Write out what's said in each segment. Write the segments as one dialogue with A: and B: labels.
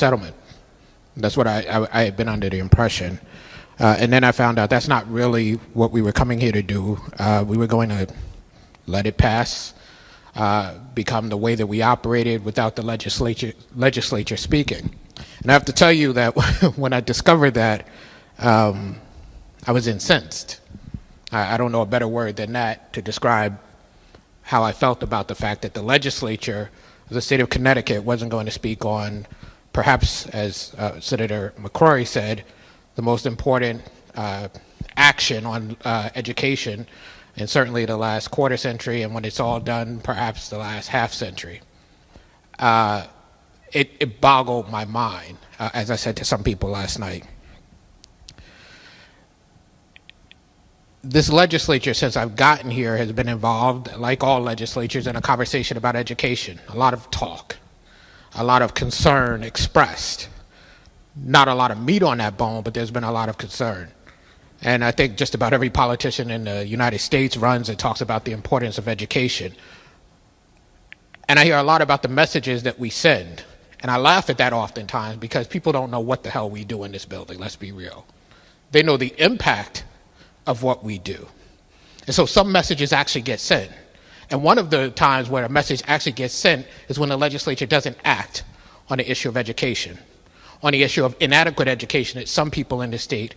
A: settlement. That's what I had been under the impression. And then I found out that's not really what we were coming here to do. We were going to let it pass, become the way that we operated without the legislature speaking. And I have to tell you that when I discovered that, I was incensed. I don't know a better word than that to describe how I felt about the fact that the legislature of the state of Connecticut wasn't going to speak on, perhaps, as Senator McCrory said, the most important action on education in certainly the last quarter century, and when it's all done, perhaps the last half century. It boggled my mind, as I said to some people last night. This legislature, since I've gotten here, has been involved, like all legislatures, in a conversation about education. A lot of talk, a lot of concern expressed. Not a lot of meat on that bone, but there's been a lot of concern. And I think just about every politician in the United States runs and talks about the importance of education. And I hear a lot about the messages that we send. And I laugh at that oftentimes because people don't know what the hell we do in this building, let's be real. They know the impact of what we do. And so some messages actually get sent. And one of the times where a message actually gets sent is when the legislature doesn't act on the issue of education, on the issue of inadequate education that some people in the state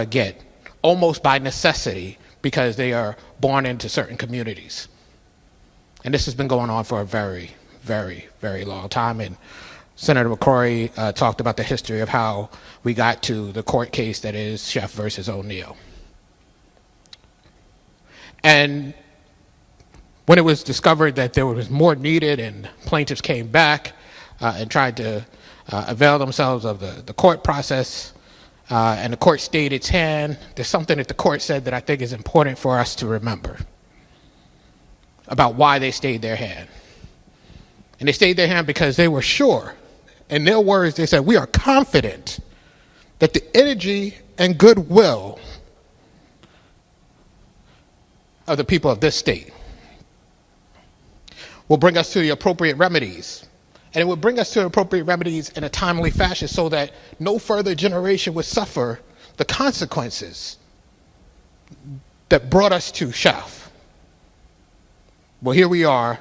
A: get, almost by necessity because they are born into certain communities. And this has been going on for a very, very, very long time. And Senator McCrory talked about the history of how we got to the court case that is Sheff versus O'Neill. And when it was discovered that there was more needed and plaintiffs came back and tried to avail themselves of the court process, and the court stayed its hand, there's something that the court said that I think is important for us to remember about why they stayed their hand. And they stayed their hand because they were sure, in their words, they said, we are confident that the energy and goodwill of the people of this state will bring us to the appropriate remedies. And it will bring us to appropriate remedies in a timely fashion so that no further generation would suffer the consequences that brought us to Sheff. Well, here we are,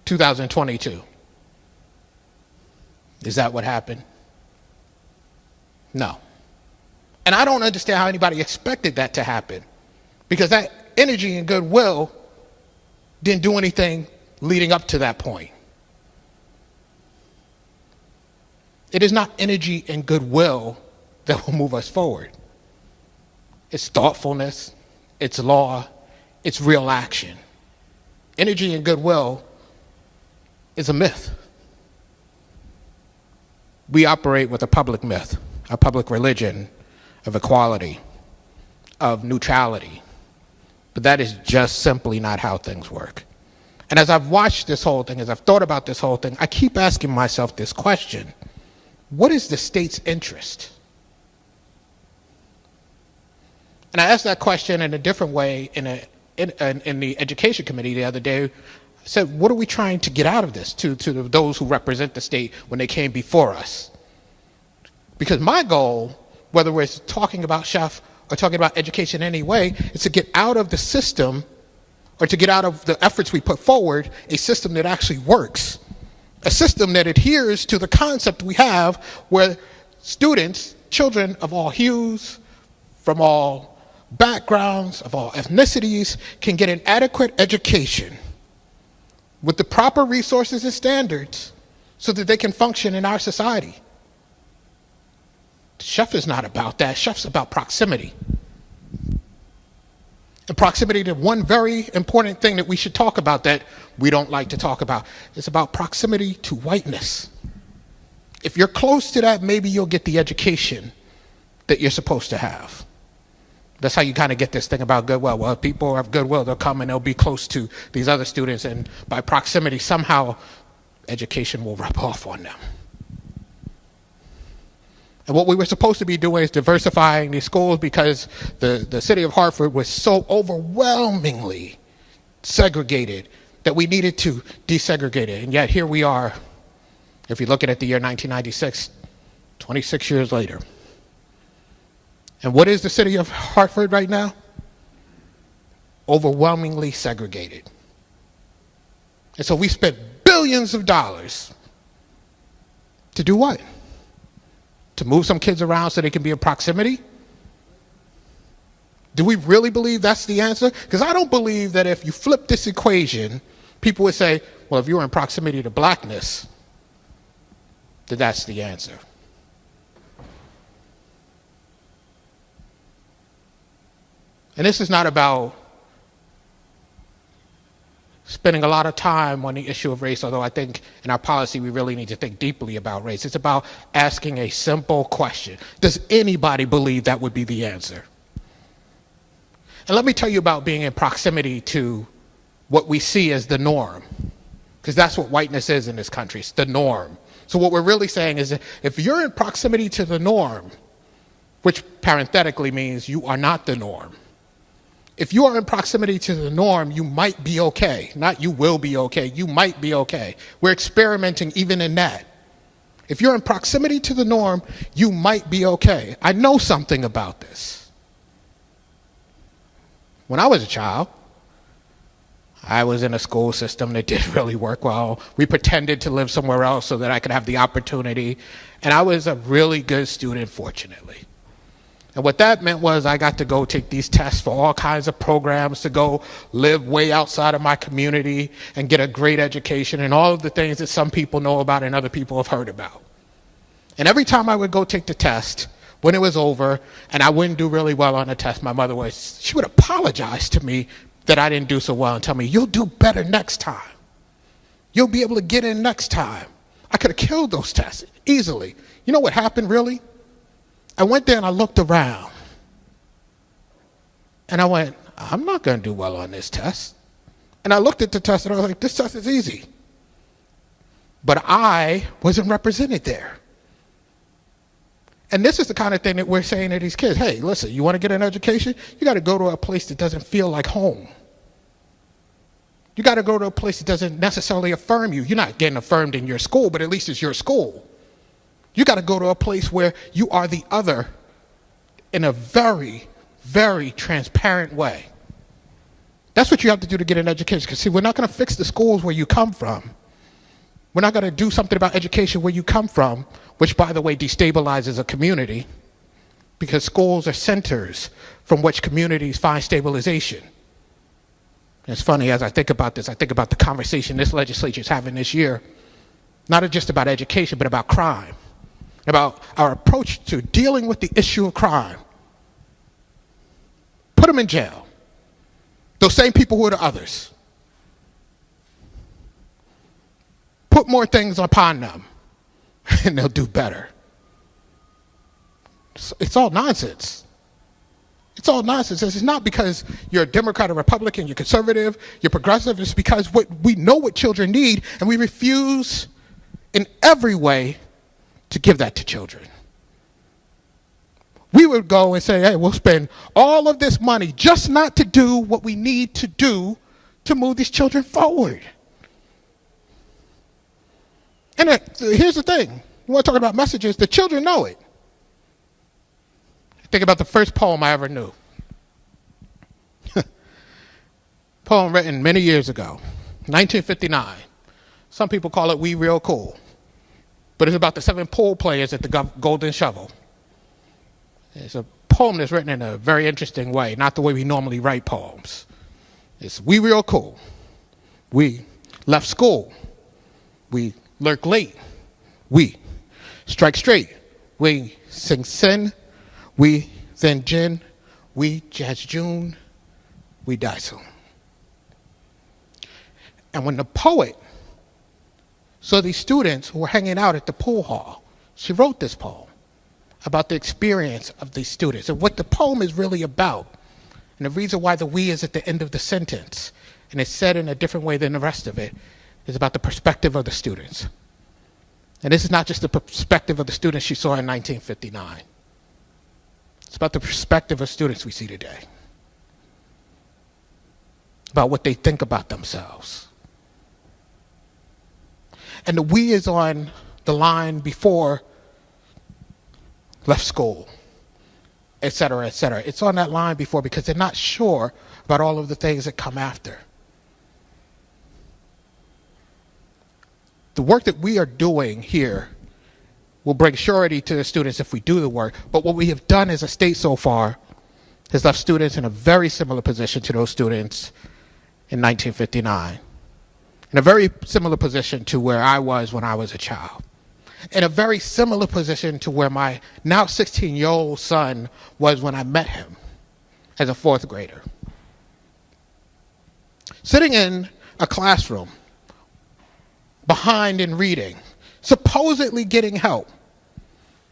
A: 2022. Is that what happened? No. And I don't understand how anybody expected that to happen, because that energy and goodwill didn't do anything leading up to that point. It is not energy and goodwill that will move us forward. It's thoughtfulness, it's law, it's real action. Energy and goodwill is a myth. We operate with a public myth, a public religion of equality, of neutrality. But that is just simply not how things work. And as I've watched this whole thing, as I've thought about this whole thing, I keep asking myself this question: what is the state's interest? And I asked that question in a different way in the education committee the other day. I said, what are we trying to get out of this to those who represent the state when they came before us? Because my goal, whether we're talking about Sheff or talking about education in any way, is to get out of the system, or to get out of the efforts we put forward, a system that actually works. A system that adheres to the concept we have where students, children of all hues, from all backgrounds, of all ethnicities, can get an adequate education with the proper resources and standards so that they can function in our society. Sheff is not about that. Sheff's about proximity. And proximity to one very important thing that we should talk about that we don't like to talk about. It's about proximity to whiteness. If you're close to that, maybe you'll get the education that you're supposed to have. That's how you kind of get this thing about goodwill. Well, if people have goodwill, they'll come and they'll be close to these other students, and by proximity, somehow education will rub off on them. And what we were supposed to be doing is diversifying these schools, because the city of Hartford was so overwhelmingly segregated that we needed to desegregate it. And yet here we are, if you look at the year 1996, 26 years later. And what is the city of Hartford right now? Overwhelmingly segregated. And so we spent billions of dollars to do what? To move some kids around so they can be in proximity? Do we really believe that's the answer? Because I don't believe that if you flip this equation, people would say, well, if you're in proximity to blackness, that that's the answer. And this is not about spending a lot of time on the issue of race, although I think in our policy we really need to think deeply about race. It's about asking a simple question. Does anybody believe that would be the answer? And let me tell you about being in proximity to what we see as the norm, because that's what whiteness is in this country. It's the norm. So what we're really saying is that if you're in proximity to the norm, which parenthetically means you are not the norm, if you are in proximity to the norm, you might be okay. Not you will be okay, you might be okay. We're experimenting even in that. If you're in proximity to the norm, you might be okay. I know something about this. When I was a child, I was in a school system that didn't really work well. We pretended to live somewhere else so that I could have the opportunity. And I was a really good student, fortunately. And what that meant was I got to go take these tests for all kinds of programs to go live way outside of my community and get a great education and all of the things that some people know about and other people have heard about. And every time I would go take the test, when it was over and I wouldn't do really well on the test, my mother she would apologize to me that I didn't do so well and tell me, you'll do better next time. You'll be able to get in next time. I could have killed those tests easily. You know what happened really? I went there and I looked around and I went, I'm not going to do well on this test. And I looked at the test and I was like, this test is easy. But I wasn't represented there. And this is the kind of thing that we're saying to these kids. Hey, listen, you want to get an education? You got to go to a place that doesn't feel like home. You got to go to a place that doesn't necessarily affirm you. You're not getting affirmed in your school, but at least it's your school. You got to go to a place where you are the other in a very, very transparent way. That's what you have to do to get an education. Because see, we're not going to fix the schools where you come from. We're not going to do something about education where you come from, which, by the way, destabilizes a community, because schools are centers from which communities find stabilization. And it's funny, as I think about this, I think about the conversation this legislature is having this year, not just about education, but about crime, about our approach to dealing with the issue of crime. Put them in jail. Those same people who are the others. Put more things upon them, and they'll do better. It's all nonsense. It's all nonsense. It's not because you're a Democrat or Republican, you're conservative, you're progressive. It's because we know what children need, and we refuse in every way to give that to children. We would go and say, hey, we'll spend all of this money just not to do what we need to do to move these children forward. And here's the thing. You want to talk about messages? The children know it. Think about the first poem I ever knew. Poem written many years ago, 1959. Some people call it We Real Cool. But it's about the 7 pool players at the Golden Shovel. It's a poem that's written in a very interesting way, not the way we normally write poems. It's we real cool. We left school. We lurk late. We strike straight. We sing sin. We then gin. We jazz June. We die soon. And when the poet saw these students who were hanging out at the pool hall, she wrote this poem about the experience of these students and what the poem is really about. And the reason why the we is at the end of the sentence, and it's said in a different way than the rest of it, is about the perspective of the students. And this is not just the perspective of the students she saw in 1959. It's about the perspective of students we see today. About what they think about themselves. And the we is on the line before left school, et cetera, et cetera. It's on that line before because they're not sure about all of the things that come after. The work that we are doing here will bring surety to the students if we do the work. But what we have done as a state so far has left students in a very similar position to those students in 1959. In a very similar position to where I was when I was a child. In a very similar position to where my now 16-year-old son was when I met him as a fourth grader. Sitting in a classroom, behind in reading, supposedly getting help,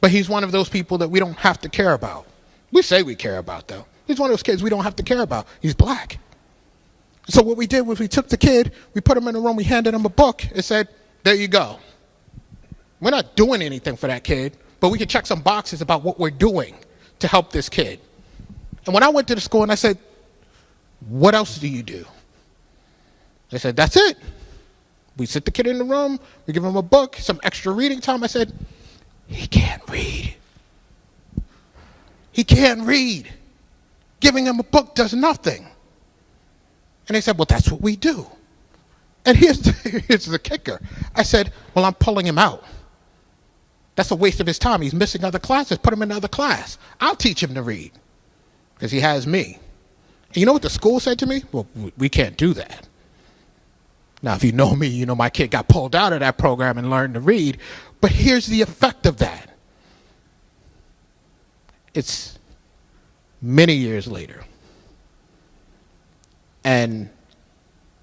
A: but he's one of those people that we don't have to care about. We say we care about, though. He's one of those kids we don't have to care about. He's black. So what we did was we took the kid, we put him in a room, we handed him a book, and said, there you go. We're not doing anything for that kid, but we can check some boxes about what we're doing to help this kid. And when I went to the school and I said, what else do you do? They said, that's it. We sit the kid in the room, we give him a book, some extra reading time. I said, he can't read. He can't read. Giving him a book does nothing. And they said, well, that's what we do. And here's the kicker. I said, well, I'm pulling him out. That's a waste of his time. He's missing other classes. Put him in another class. I'll teach him to read because he has me. And you know what the school said to me? Well, we can't do that. Now, if you know me, you know my kid got pulled out of that program and learned to read. But here's the effect of that. It's many years later. And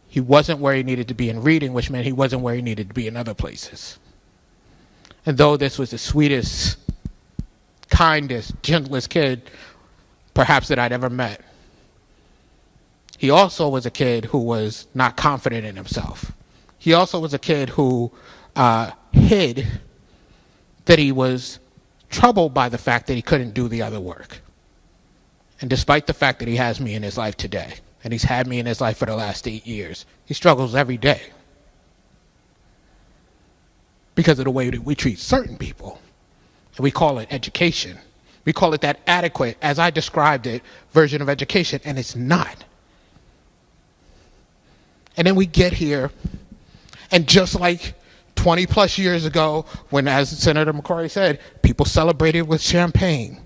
A: he wasn't where he needed to be in reading, which meant he wasn't where he needed to be in other places. And though this was the sweetest, kindest, gentlest kid, perhaps that I'd ever met, he also was a kid who was not confident in himself. He also was a kid who hid that he was troubled by the fact that he couldn't do the other work. And despite the fact that he has me in his life today, and he's had me in his life for the last 8 years, he struggles every day because of the way that we treat certain people. And we call it education. We call it that adequate, as I described it, version of education, and it's not. And then we get here, and just like 20 plus years ago, when, as Senator McCrory said, people celebrated with champagne.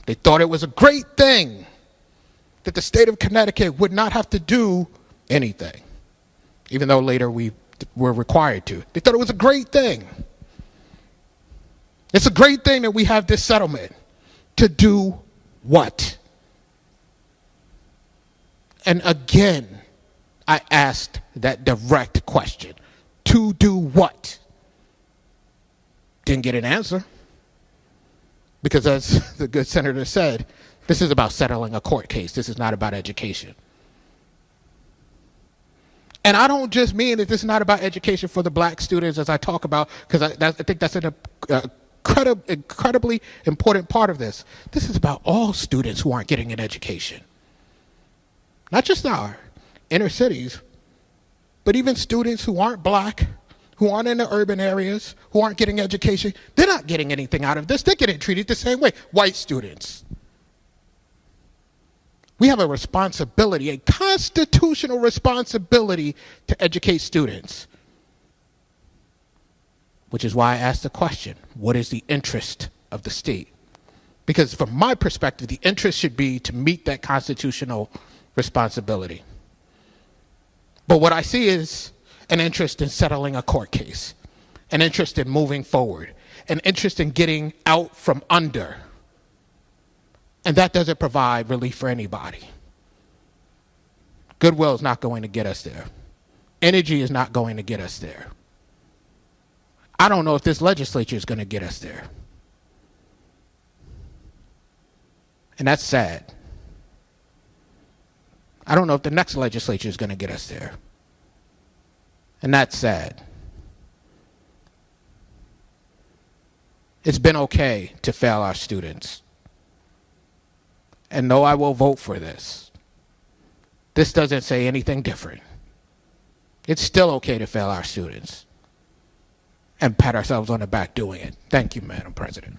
A: They thought it was a great thing that the state of Connecticut would not have to do anything, even though later we were required to. They thought it was a great thing. It's a great thing that we have this settlement. To do what? And again, I asked that direct question. To do what? Didn't get an answer. Because as the good senator said, this is about settling a court case. This is not about education. And I don't just mean that this is not about education for the black students as I talk about, because I think that's an incredibly important part of this. This is about all students who aren't getting an education. Not just our inner cities, but even students who aren't black, who aren't in the urban areas, who aren't getting education. They're not getting anything out of this. They're getting treated the same way. White students. We have a responsibility, a constitutional responsibility to educate students. Which is why I asked the question, what is the interest of the state? Because from my perspective, the interest should be to meet that constitutional responsibility. But what I see is an interest in settling a court case, an interest in moving forward, an interest in getting out from under. And that doesn't provide relief for anybody. Goodwill is not going to get us there. Energy is not going to get us there. I don't know if this legislature is going to get us there. And that's sad. I don't know if the next legislature is going to get us there. And that's sad. It's been okay to fail our students. And though I will vote for this, this doesn't say anything different. It's still okay to fail our students and pat ourselves on the back doing it. Thank you, Madam President.